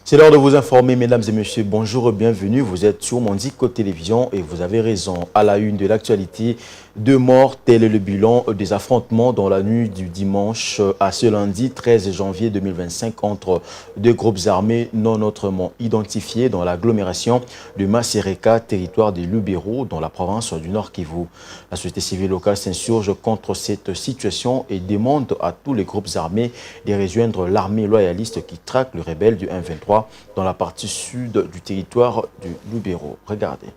C'est l'heure de vous informer, mesdames et messieurs. Bonjour et bienvenue. Vous êtes sur Mondico Télévision et vous avez raison. À la une de l'actualité, 2 morts, tel est le bilan des affrontements dans la nuit du dimanche à ce lundi 13 janvier 2025 entre 2 groupes armés non autrement identifiés dans l'agglomération de Masereka, territoire des Lubero, dans la province du Nord Kivu. La société civile locale s'insurge contre cette situation et demande à tous les groupes armés de rejoindre l'armée loyaliste qui traque le rebelle du M23 dans la partie sud du territoire du Lubero. Regardez.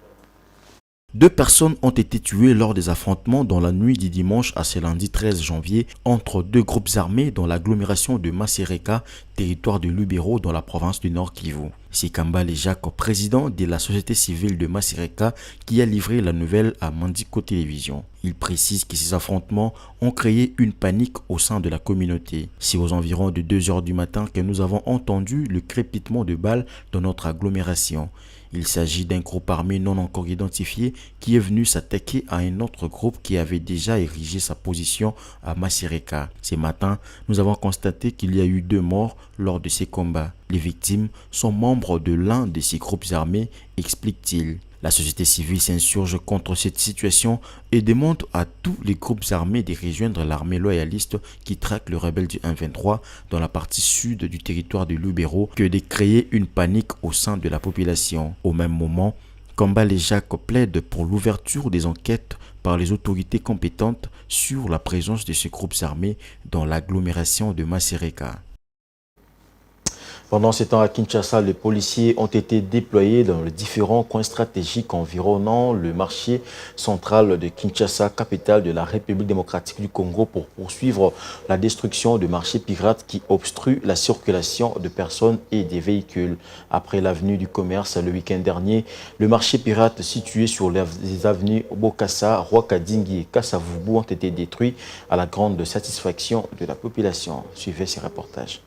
2 personnes ont été tuées lors des affrontements dans la nuit du dimanche à ce lundi 13 janvier entre 2 groupes armés dans l'agglomération de Masereka, territoire de Lubero dans la province du Nord Kivu. C'est Kambale Jacques, président de la société civile de Masereka, qui a livré la nouvelle à Mondico Télévision. Il précise que ces affrontements ont créé une panique au sein de la communauté. C'est aux environs de 2 heures du matin que nous avons entendu le crépitement de balles dans notre agglomération. Il s'agit d'un groupe armé non encore identifié qui est venu s'attaquer à un autre groupe qui avait déjà érigé sa position à Masereka. Ce matin, nous avons constaté qu'il y a eu 2 morts lors de ces combats. Les victimes sont membres de l'un de ces groupes armés, explique-t-il. La société civile s'insurge contre cette situation et demande à tous les groupes armés de rejoindre l'armée loyaliste qui traque le rebelle du M23 dans la partie sud du territoire de Lubero que de créer une panique au sein de la population. Au même moment, Kambale Jacques plaide pour l'ouverture des enquêtes par les autorités compétentes sur la présence de ces groupes armés dans l'agglomération de Masereka. Pendant ce temps, à Kinshasa, les policiers ont été déployés dans les différents coins stratégiques environnant le marché central de Kinshasa, capitale de la République démocratique du Congo, pour poursuivre la destruction de marchés pirates qui obstruent la circulation de personnes et des véhicules. Après l'avenue du commerce le week-end dernier, le marché pirate situé sur les avenues Bokassa, Rwakadingi et Kasavubu ont été détruits à la grande satisfaction de la population. Suivez ces reportages.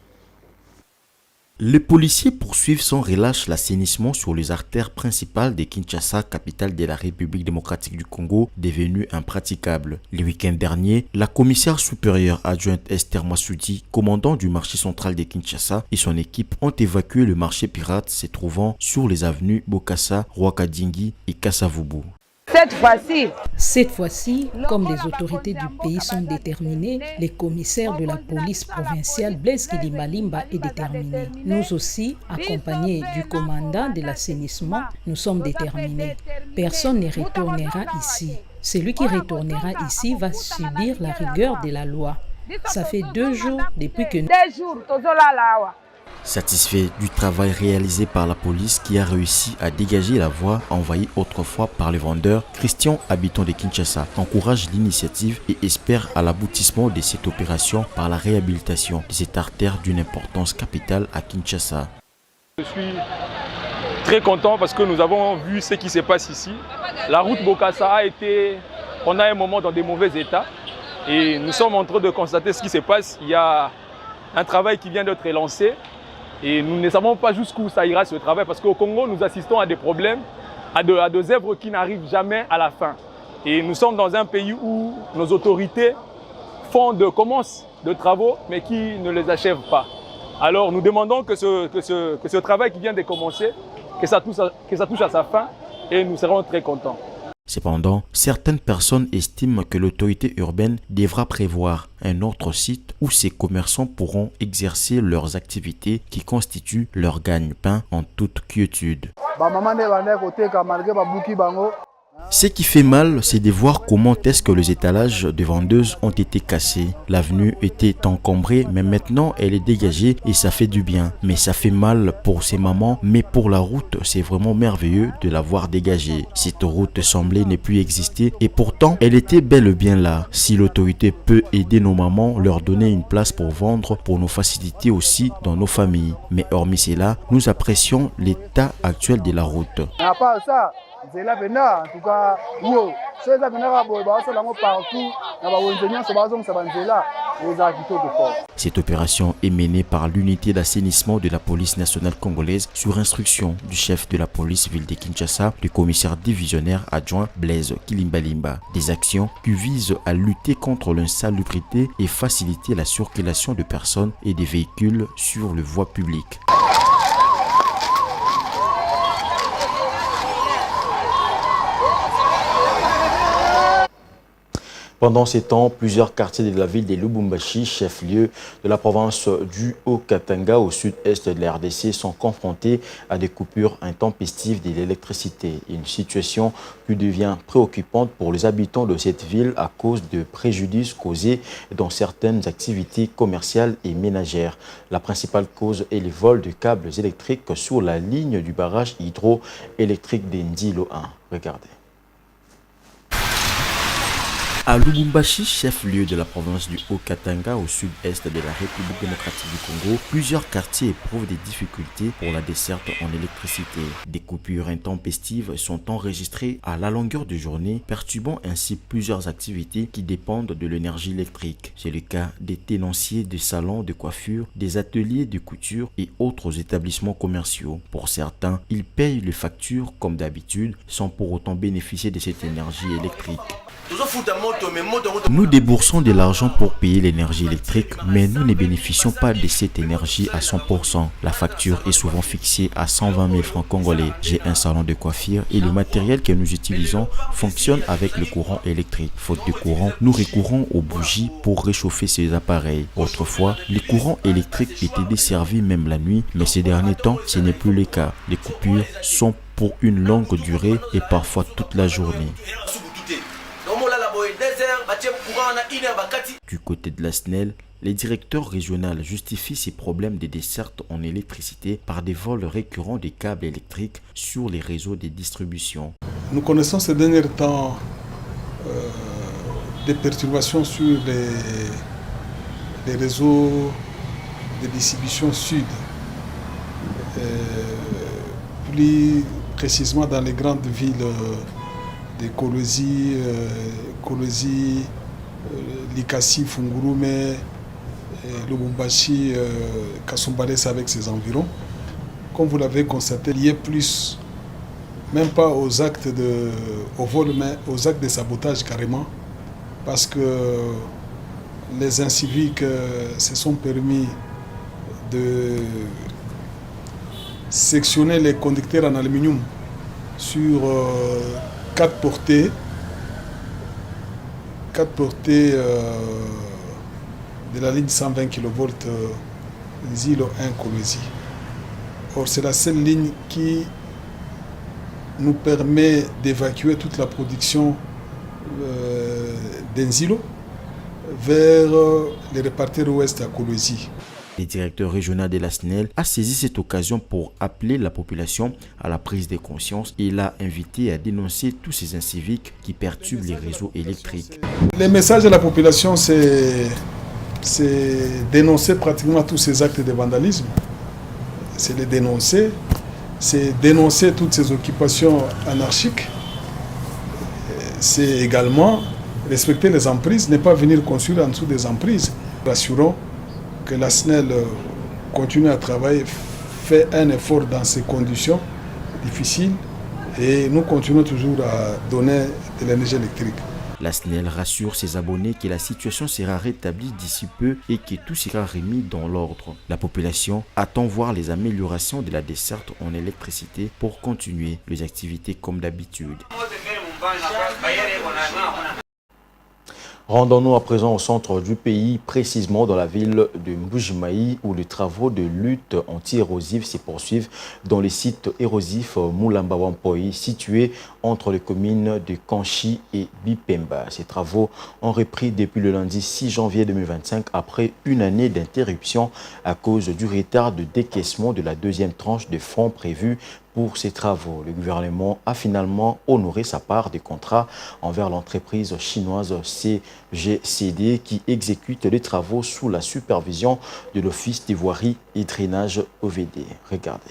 Les policiers poursuivent sans relâche l'assainissement sur les artères principales de Kinshasa, capitale de la République démocratique du Congo, devenue impraticable. Le week-end dernier, la commissaire supérieure adjointe Esther Massoudi, commandant du marché central de Kinshasa, et son équipe ont évacué le marché pirate se trouvant sur les avenues Bokassa, Rwakadingi et Kasavubu. Cette fois-ci, comme les autorités du pays sont déterminées, les commissaires de la police provinciale Blaise Kilimbalimba est déterminé. Nous aussi, accompagnés du commandant de l'assainissement, nous sommes déterminés. Personne ne retournera ici. Celui qui retournera ici va subir la rigueur de la loi. Ça fait 2 jours depuis que nous... Satisfait du travail réalisé par la police qui a réussi à dégager la voie envahie autrefois par les vendeurs, Christian, habitant de Kinshasa, encourage l'initiative et espère à l'aboutissement de cette opération par la réhabilitation de cette artère d'une importance capitale à Kinshasa. Je suis très content parce que nous avons vu ce qui se passe ici. La route Bokassa a été, pendant un moment, dans des mauvais états et nous sommes en train de constater ce qui se passe. Il y a un travail qui vient d'être lancé. Et nous ne savons pas jusqu'où ça ira ce travail parce qu'au Congo, nous assistons à des problèmes, à des œuvres qui n'arrivent jamais à la fin. Et nous sommes dans un pays où nos autorités commencent de travaux mais qui ne les achèvent pas. Alors nous demandons que ce travail qui vient de commencer, que ça touche à sa fin et nous serons très contents. Cependant, certaines personnes estiment que l'autorité urbaine devra prévoir un autre site où ces commerçants pourront exercer leurs activités qui constituent leur gagne-pain en toute quiétude. Ce qui fait mal, c'est de voir comment est-ce que les étalages de vendeuses ont été cassés. L'avenue était encombrée, mais maintenant elle est dégagée et ça fait du bien. Mais ça fait mal pour ces mamans, mais pour la route, c'est vraiment merveilleux de la voir dégagée. Cette route semblait ne plus exister et pourtant, elle était bel et bien là. Si l'autorité peut aider nos mamans, leur donner une place pour vendre, pour nous faciliter aussi dans nos familles. Mais hormis cela, nous apprécions l'état actuel de la route. Cette opération est menée par l'unité d'assainissement de la police nationale congolaise sur instruction du chef de la police ville de Kinshasa, du commissaire divisionnaire adjoint Blaise Kilimbalimba. Des actions qui visent à lutter contre l'insalubrité et faciliter la circulation de personnes et des véhicules sur les voies publiques. Pendant ces temps, plusieurs quartiers de la ville de Lubumbashi, chef-lieu de la province du Haut-Katanga au sud-est de la RDC, sont confrontés à des coupures intempestives de l'électricité. Une situation qui devient préoccupante pour les habitants de cette ville à cause de préjudices causés dans certaines activités commerciales et ménagères. La principale cause est le vol de câbles électriques sur la ligne du barrage hydroélectrique d'Indilo 1. Regardez. À Lubumbashi, chef-lieu de la province du Haut-Katanga au sud-est de la République démocratique du Congo, plusieurs quartiers éprouvent des difficultés pour la desserte en électricité. Des coupures intempestives sont enregistrées à la longueur de journée, perturbant ainsi plusieurs activités qui dépendent de l'énergie électrique. C'est le cas des tenanciers de salons de coiffure, des ateliers de couture et autres établissements commerciaux. Pour certains, ils payent les factures comme d'habitude sans pour autant bénéficier de cette énergie électrique. Nous déboursons de l'argent pour payer l'énergie électrique, mais nous ne bénéficions pas de cette énergie à 100%. La facture est souvent fixée à 120 000 francs congolais. J'ai un salon de coiffure et le matériel que nous utilisons fonctionne avec le courant électrique. Faute de courant, nous recourons aux bougies pour réchauffer ces appareils. Autrefois, le courant électrique était desservi même la nuit, mais ces derniers temps, ce n'est plus le cas. Les coupures sont pour une longue durée et parfois toute la journée. Du côté de la SNEL, les directeurs régionaux justifient ces problèmes de desserte en électricité par des vols récurrents des câbles électriques sur les réseaux de distribution. Nous connaissons ces derniers temps des perturbations sur les réseaux de distribution sud, plus précisément dans les grandes villes de Kolwezi, Likasi, Fungurume, Lubumbashi, Kasumbalesa avec ses environs. Comme vous l'avez constaté, lié plus, même pas aux actes au vol, mais aux actes de sabotage carrément, parce que les inciviques se sont permis de sectionner les conducteurs en aluminium sur 4 portées de la ligne 120 kV Nzilo 1 Kolwezi. Or, c'est la seule ligne qui nous permet d'évacuer toute la production d'Nzilo vers les répartiteurs ouest à Kolwezi. Le directeur régional de la SNEL a saisi cette occasion pour appeler la population à la prise de conscience et l'a invité à dénoncer tous ces inciviques qui perturbent les réseaux électriques. Les messages de la population, c'est dénoncer pratiquement tous ces actes de vandalisme. C'est les dénoncer, c'est dénoncer toutes ces occupations anarchiques. C'est également respecter les emprises, ne pas venir construire en dessous des emprises. Rassurons que la SNEL continue à travailler, fait un effort dans ces conditions difficiles et nous continuons toujours à donner de l'énergie électrique. La SNEL rassure ses abonnés que la situation sera rétablie d'ici peu et que tout sera remis dans l'ordre. La population attend voir les améliorations de la desserte en électricité pour continuer les activités comme d'habitude. Rendons-nous à présent au centre du pays, précisément dans la ville de Mbuji-Mayi, où les travaux de lutte anti-érosive se poursuivent dans les sites érosifs Mulamba-Wampoyi, situés entre les communes de Kanchi et Bipemba. Ces travaux ont repris depuis le lundi 6 janvier 2025, après une année d'interruption à cause du retard de décaissement de la deuxième tranche de fonds prévus pour ces travaux. Le gouvernement a finalement honoré sa part des contrats envers l'entreprise chinoise CGCD qui exécute les travaux sous la supervision de l'Office des voiries et drainage OVD. Regardez.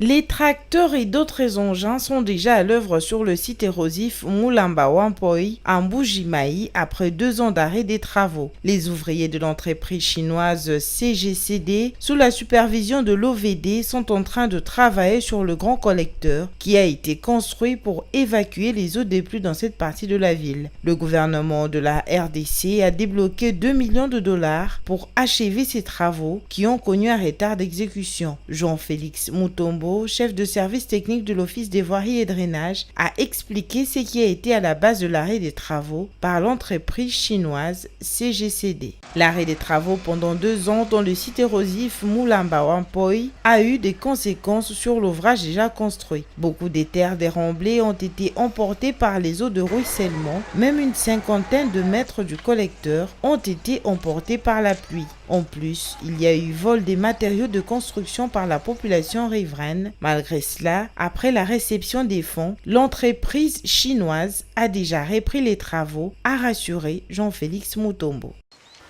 Les tracteurs et d'autres engins sont déjà à l'œuvre sur le site érosif Mulamba-Wampoyi à Mbuji-Mayi après 2 ans d'arrêt des travaux. Les ouvriers de l'entreprise chinoise CGCD, sous la supervision de l'OVD, sont en train de travailler sur le grand collecteur qui a été construit pour évacuer les eaux des pluies dans cette partie de la ville. Le gouvernement de la RDC a débloqué 2 millions de dollars pour achever ces travaux qui ont connu un retard d'exécution. Jean-Félix Mutombo, Moutombo, chef de service technique de l'Office des voiries et drainage, a expliqué ce qui a été à la base de l'arrêt des travaux par l'entreprise chinoise CGCD. L'arrêt des travaux pendant 2 ans dans le site érosif Mulamba Wampoi a eu des conséquences sur l'ouvrage déjà construit. Beaucoup des terres déremblées ont été emportées par les eaux de ruissellement. Même une 50aine de mètres du collecteur ont été emportés par la pluie. En plus, il y a eu vol des matériaux de construction par la population riveraine. Malgré cela, après la réception des fonds, l'entreprise chinoise a déjà repris les travaux, a rassuré Jean-Félix Moutombo.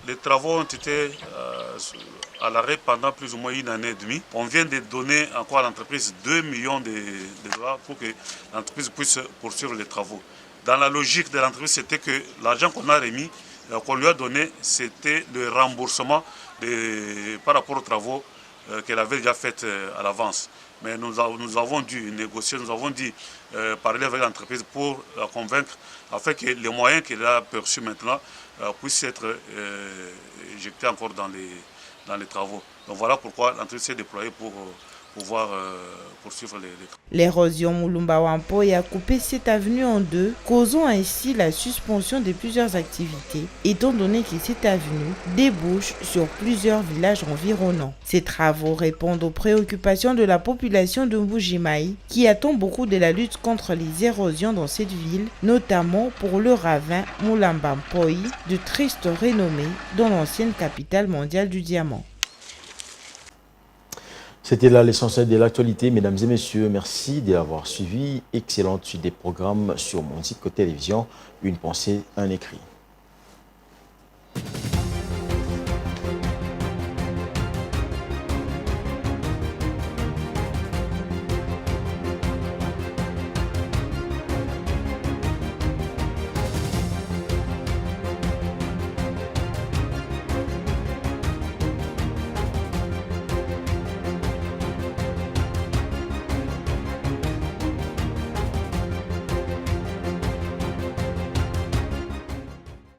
Les travaux ont été à l'arrêt pendant plus ou moins 1 année et demie. On vient de donner encore à l'entreprise 2 millions de dollars pour que l'entreprise puisse poursuivre les travaux. Dans la logique de l'entreprise, c'était que l'argent qu'on a remis, qu'on lui a donné, c'était le remboursement par rapport aux travaux qu'elle avait déjà fait à l'avance. Mais nous avons dû négocier, nous avons dû parler avec l'entreprise pour la convaincre afin que les moyens qu'elle a perçus maintenant puissent être injectés encore dans les travaux. Donc voilà pourquoi l'entreprise s'est déployée pour pouvoir poursuivre les travaux. L'érosion Mulamba Wampoi a coupé cette avenue en 2, causant ainsi la suspension de plusieurs activités, étant donné que cette avenue débouche sur plusieurs villages environnants. Ces travaux répondent aux préoccupations de la population de Mbujimayi, qui attend beaucoup de la lutte contre les érosions dans cette ville, notamment pour le ravin Mulamba Wampoi, de triste renommée dans l'ancienne capitale mondiale du diamant. C'était là l'essentiel de l'actualité, mesdames et messieurs. Merci d'avoir suivi. Excellente suite des programmes sur Mondico Télévision. Une pensée, un écrit.